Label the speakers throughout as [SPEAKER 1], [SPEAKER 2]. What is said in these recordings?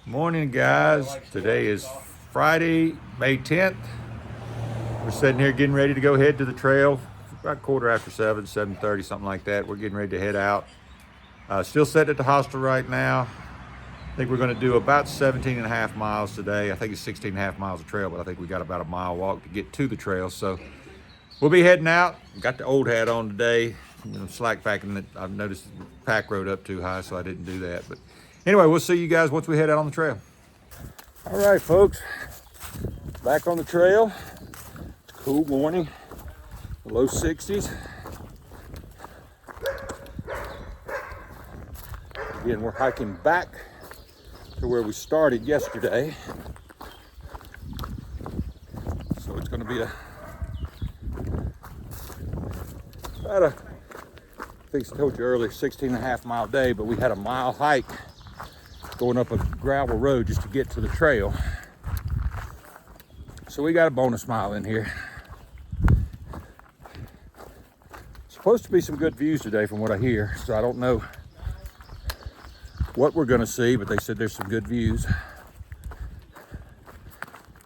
[SPEAKER 1] Morning, guys. Today is Friday, May 10th. We're sitting here getting ready to go head to the trail. About 7:15, 7:30, something like that. We're getting ready to head out. Still sitting at the hostel right now. I think we're going to do about 17 and a half miles today. I think it's 16 and a half miles of trail, but I think we got about a mile walk to get to the trail. So we'll be heading out. Got the old hat on today. Slack packing it. I've noticed the pack rode up too high, so I didn't do that. But anyway, we'll see you guys once we head out on the trail. All right, folks, back on the trail. It's a cool morning, low 60s. Again, we're hiking back to where we started yesterday. So it's gonna be about I think I told you earlier, 16 and a half mile day, but we had a mile hike going up a gravel road just to get to the trail. So we got a bonus mile in here. Supposed to be some good views today from what I hear, so I don't know what we're gonna see, but they said there's some good views.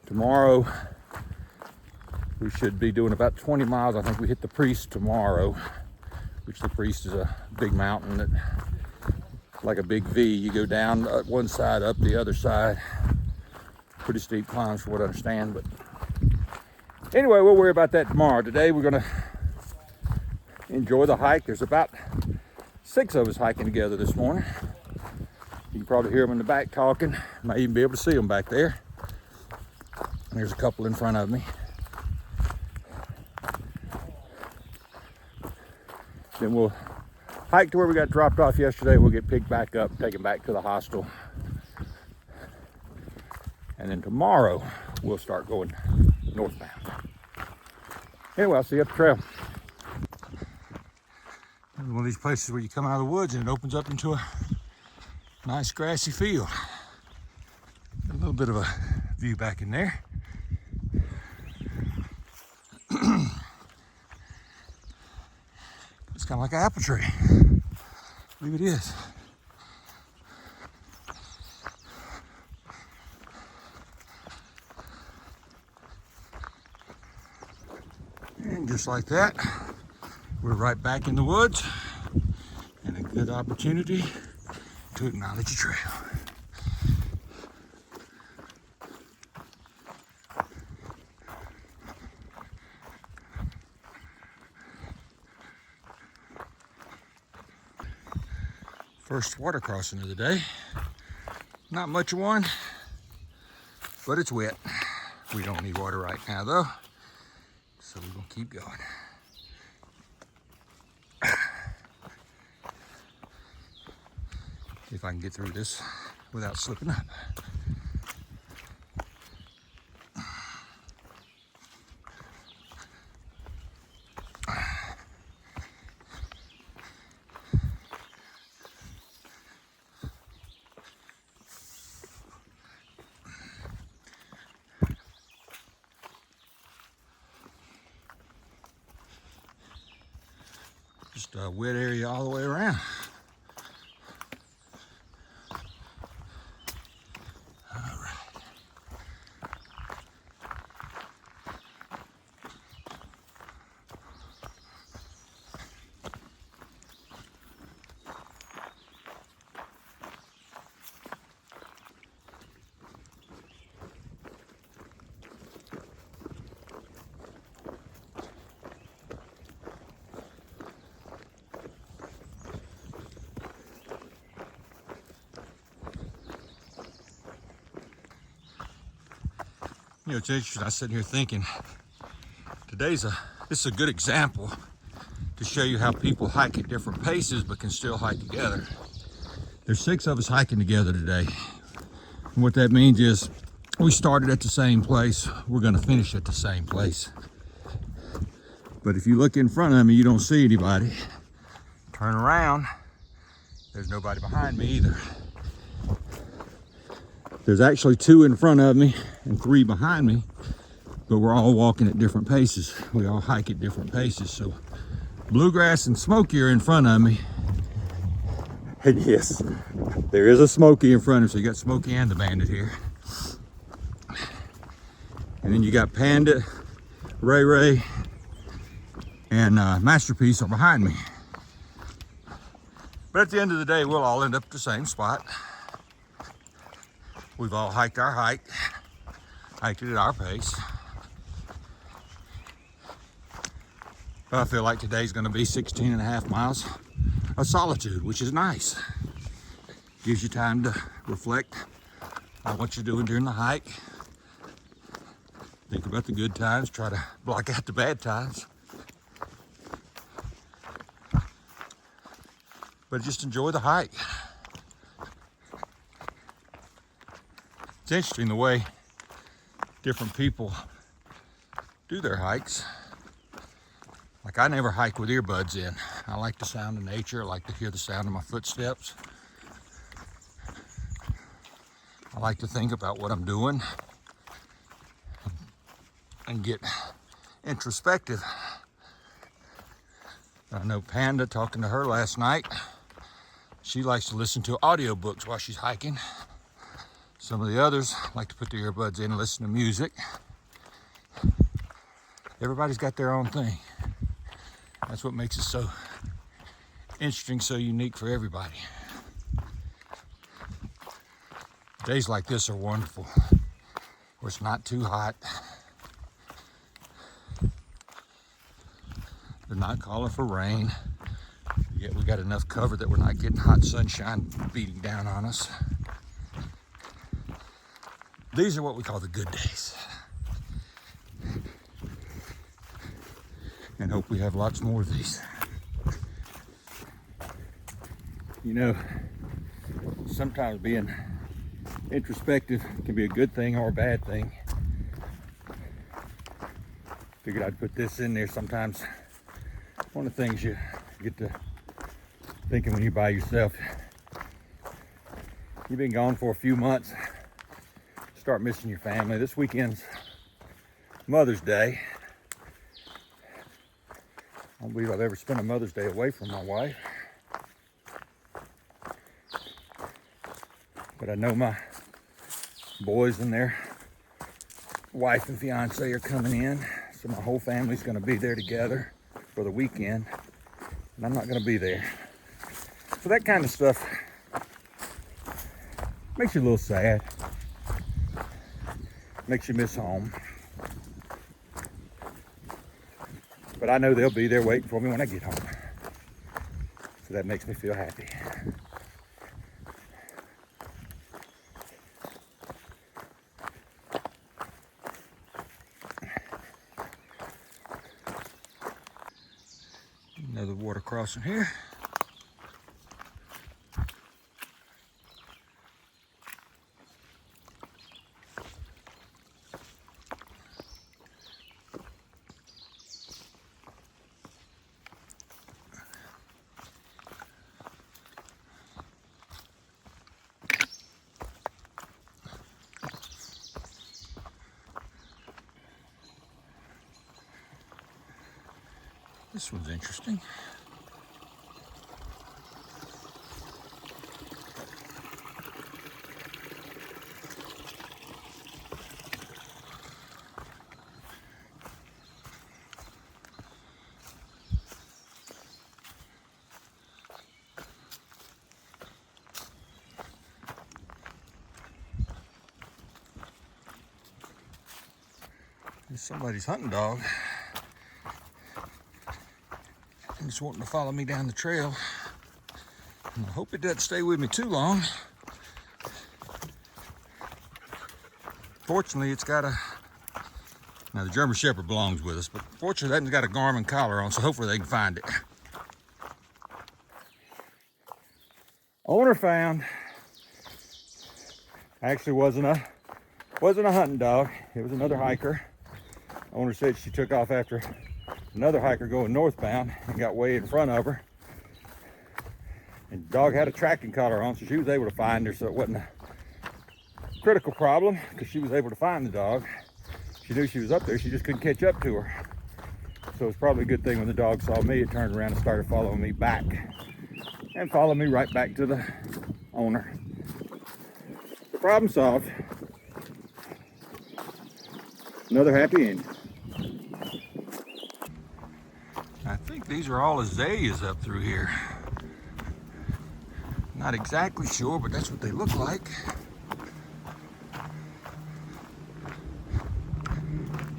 [SPEAKER 1] Tomorrow we should be doing about 20 miles. I think we hit the Priest tomorrow, which the Priest is a big mountain that, like a big V, you go down one side, up the other side. Pretty steep climbs from what I understand, but anyway, we'll worry about that tomorrow. Today we're gonna enjoy the hike. There's about 6 of us hiking together this morning. You can probably hear them in the back talking. Might even be able to see them back there. There's a couple in front of me. Then we'll hike to where we got dropped off yesterday. We'll get picked back up, taken back to the hostel. And then tomorrow we'll start going northbound. Anyway, I'll see you up the trail. One of these places where you come out of the woods and it opens up into a nice grassy field. A little bit of a view back in there. It's kind of like an apple tree. I believe it is. And just like that, we're right back in the woods and a good opportunity to acknowledge the trail. First water crossing of the day. Not much of one, but it's wet. We don't need water right now though, so we're gonna keep going. If I can get through this without slipping up. Just a wet area all the way around. You know, it's interesting. I was sitting here thinking, this is a good example to show you how people hike at different paces but can still hike together. There's 6 of us hiking together today. And what that means is we started at the same place. We're gonna finish at the same place. But if you look in front of me, you don't see anybody. Turn around, there's nobody behind me either. There's actually 2 in front of me and 3 behind me, but we're all walking at different paces. We all hike at different paces. So Bluegrass and Smokey are in front of me, And yes, there is a Smokey in front of him. So you got Smokey and the Bandit here. And then you got Panda, Ray Ray, and Masterpiece are behind me. But at the end of the day, we'll all end up at the same spot. We've all hiked our hike, hiked it at our pace. But I feel like today's gonna be 16 and a half miles of solitude, which is nice. Gives you time to reflect on what you're doing during the hike. Think about the good times, try to block out the bad times. But just enjoy the hike. It's interesting the way different people do their hikes. Like, I never hike with earbuds in. I like the sound of nature. I like to hear the sound of my footsteps. I like to think about what I'm doing and get introspective. I know Panda, talking to her last night, she likes to listen to audiobooks while she's hiking. Some of the others like to put their earbuds in and listen to music. Everybody's got their own thing. That's what makes it so interesting, so unique for everybody. Days like this are wonderful, where it's not too hot. They're not calling for rain, yet we got enough cover that we're not getting hot sunshine beating down on us. These are what we call the good days. And hope we have lots more of these. You know, sometimes being introspective can be a good thing or a bad thing. Figured I'd put this in there. Sometimes one of the things you get to thinking when you're by yourself, you've been gone for a few months, start missing your family. This weekend's Mother's Day. I don't believe I've ever spent a Mother's Day away from my wife. But I know my boys and their wife and fiance are coming in, so my whole family's gonna be there together for the weekend, and I'm not gonna be there. So that kind of stuff makes you a little sad, makes you miss home. But I know they'll be there waiting for me when I get home. So that makes me feel happy. Another water crossing here. This one's interesting. There's somebody's hunting dog. Just wanting to follow me down the trail. And I hope it doesn't stay with me too long. Fortunately, it's got now the German Shepherd belongs with us, but fortunately that's got a Garmin collar on, so hopefully they can find it. Owner found. Actually wasn't a hunting dog. It was another hiker. Owner said she took off after another hiker going northbound and got way in front of her. And the dog had a tracking collar on, so she was able to find her, so it wasn't a critical problem because she was able to find the dog. She knew she was up there, she just couldn't catch up to her. So it's probably a good thing when the dog saw me, it turned around and started following me back. and follow me right back to the owner. The problem solved. Another happy ending. I think these are all azaleas up through here. Not exactly sure, but that's what they look like.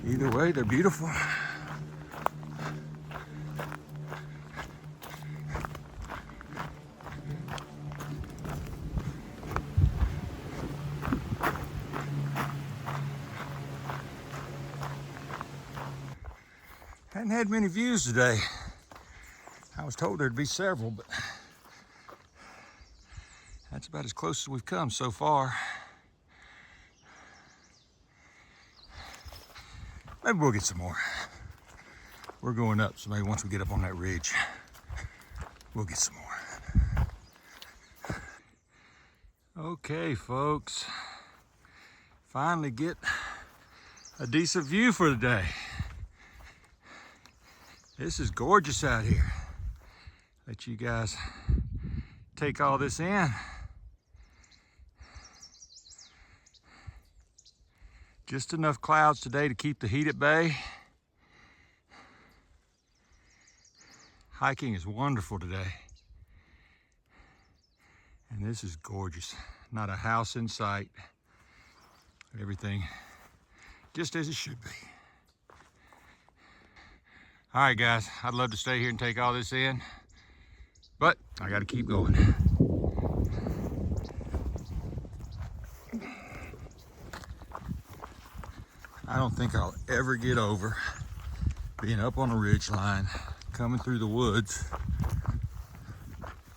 [SPEAKER 1] Either way, they're beautiful. Hadn't had many views today. I was told there'd be several, but that's about as close as we've come so far. Maybe we'll get some more. We're going up, so maybe once we get up on that ridge, we'll get some more. Okay, folks. Finally get a decent view for the day. This is gorgeous out here. Let you guys take all this in. Just enough clouds today to keep the heat at bay. Hiking is wonderful today. And this is gorgeous. Not a house in sight. Everything just as it should be. All right, guys, I'd love to stay here and take all this in, but I gotta keep going. I don't think I'll ever get over being up on a ridge line, coming through the woods,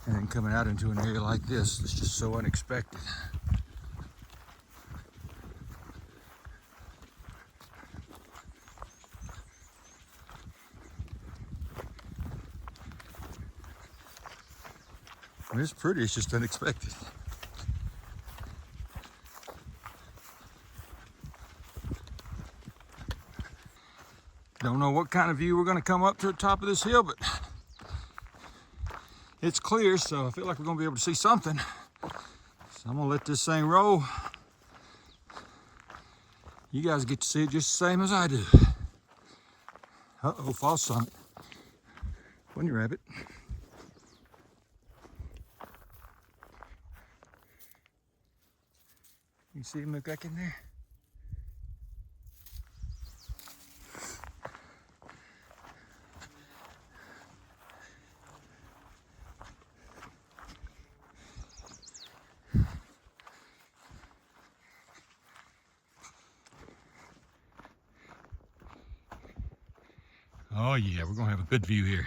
[SPEAKER 1] and then coming out into an area like this. It's just so unexpected. I mean, it's pretty, it's just unexpected. Don't know what kind of view we're gonna come up to the top of this hill, but it's clear, so I feel like we're gonna be able to see something. So I'm gonna let this thing roll. You guys get to see it just the same as I do. Uh-oh, false summit. Bunny rabbit. You see him look back in there? Oh yeah, we're gonna have a good view here.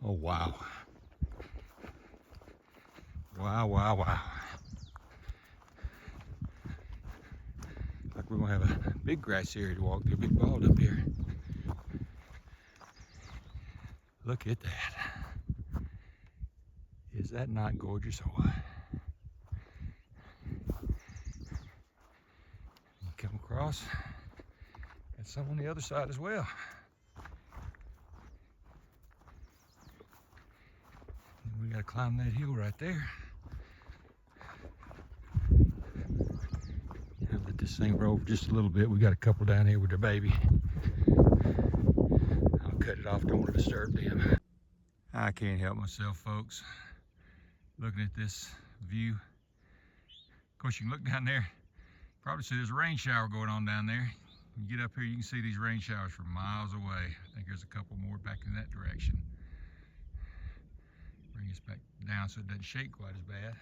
[SPEAKER 1] Oh wow. Wow, wow, wow. Like we're gonna have a big grass area to walk through, big bald up here. Look at that. Is that not gorgeous or what? You come across, got some on the other side as well. And we gotta climb that hill right there. I'll let this thing roll for just a little bit. We got a couple down here with their baby. I'll cut it off, don't want to disturb them. I can't help myself, folks. Looking at this view. Of course, you can look down there, probably see there's a rain shower going on down there. When you get up here, you can see these rain showers from miles away. I think there's a couple more back in that direction. Bring us back down so it doesn't shake quite as bad.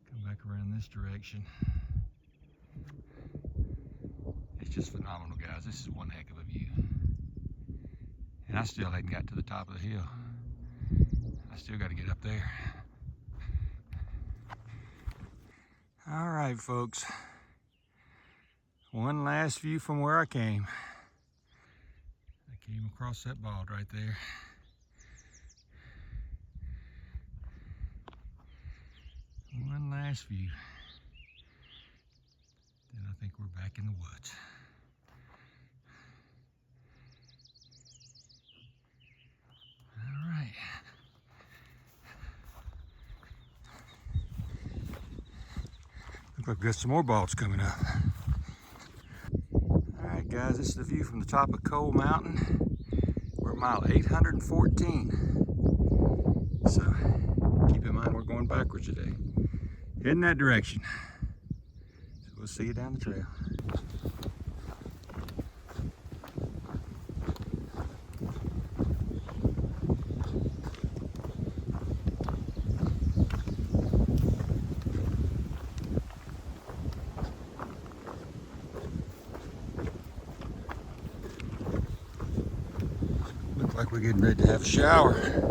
[SPEAKER 1] Come back around this direction. It's just phenomenal, guys. This is one heck of a view. And I still hadn't got to the top of the hill. I still got to get up there. All right, folks. One last view from where I came. I came across that bald right there. One last view. And I think we're back in the woods. All right. Looks like we've got some more balls coming up. All right, guys, this is the view from the top of Coal Mountain. We're at mile 814. So keep in mind we're going backwards today. Heading that direction. So we'll see you down the trail. Looks like we're getting ready to have a shower.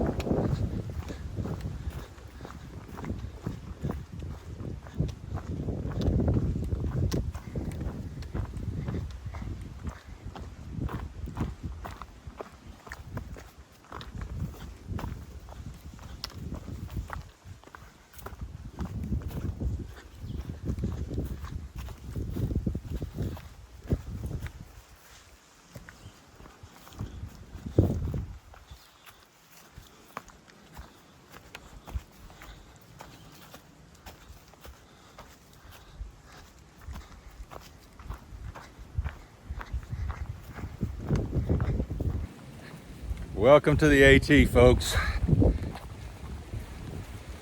[SPEAKER 1] Welcome to the AT, folks.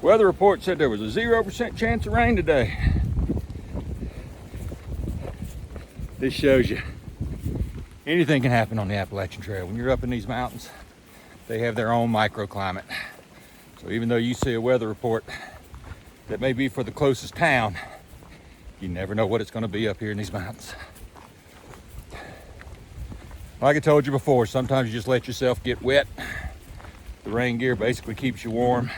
[SPEAKER 1] Weather report said there was a 0% chance of rain today. This shows you anything can happen on the Appalachian Trail. When you're up in these mountains, they have their own microclimate. So even though you see a weather report that may be for the closest town, you never know what it's going to be up here in these mountains. Like I told you before, sometimes you just let yourself get wet. The rain gear basically keeps you warm.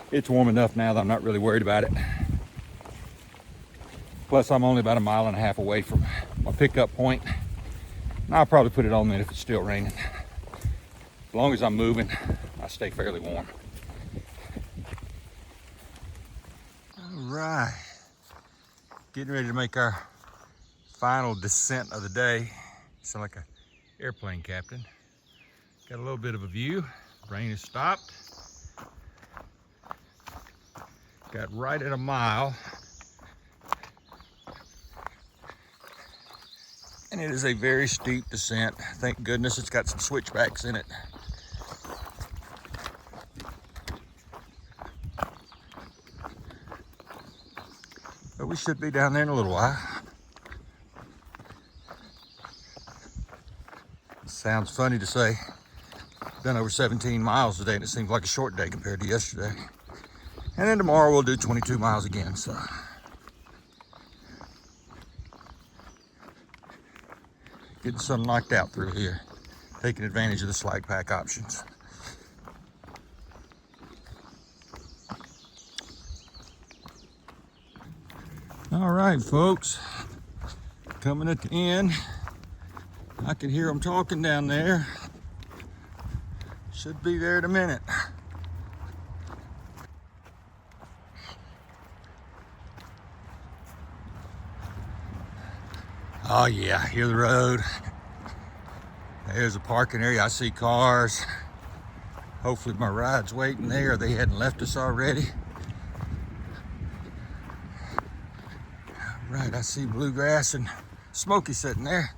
[SPEAKER 1] It's warm enough now that I'm not really worried about it. Plus, I'm only about 1.5 miles away from my pickup point. And I'll probably put it on then if it's still raining. As long as I'm moving, I stay fairly warm. All right. Getting ready to make our final descent of the day. Sound like an airplane captain. Got a little bit of a view. Rain has stopped. Got right at 1 mile. And it is a very steep descent. Thank goodness it's got some switchbacks in it. But we should be down there in a little while. Sounds funny to say. Done over 17 miles today, and it seems like a short day compared to yesterday. And then tomorrow we'll do 22 miles again, so. Getting some knocked out through here. Taking advantage of the slag pack options. All right, folks. Coming at the end. I can hear them talking down there. Should be there in a minute. Oh yeah, hear the road. There's a parking area. I see cars. Hopefully my ride's waiting there. They hadn't left us already. All right, I see Bluegrass and Smokey sitting there.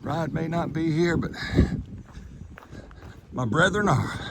[SPEAKER 1] Ride may not be here, but my brethren are.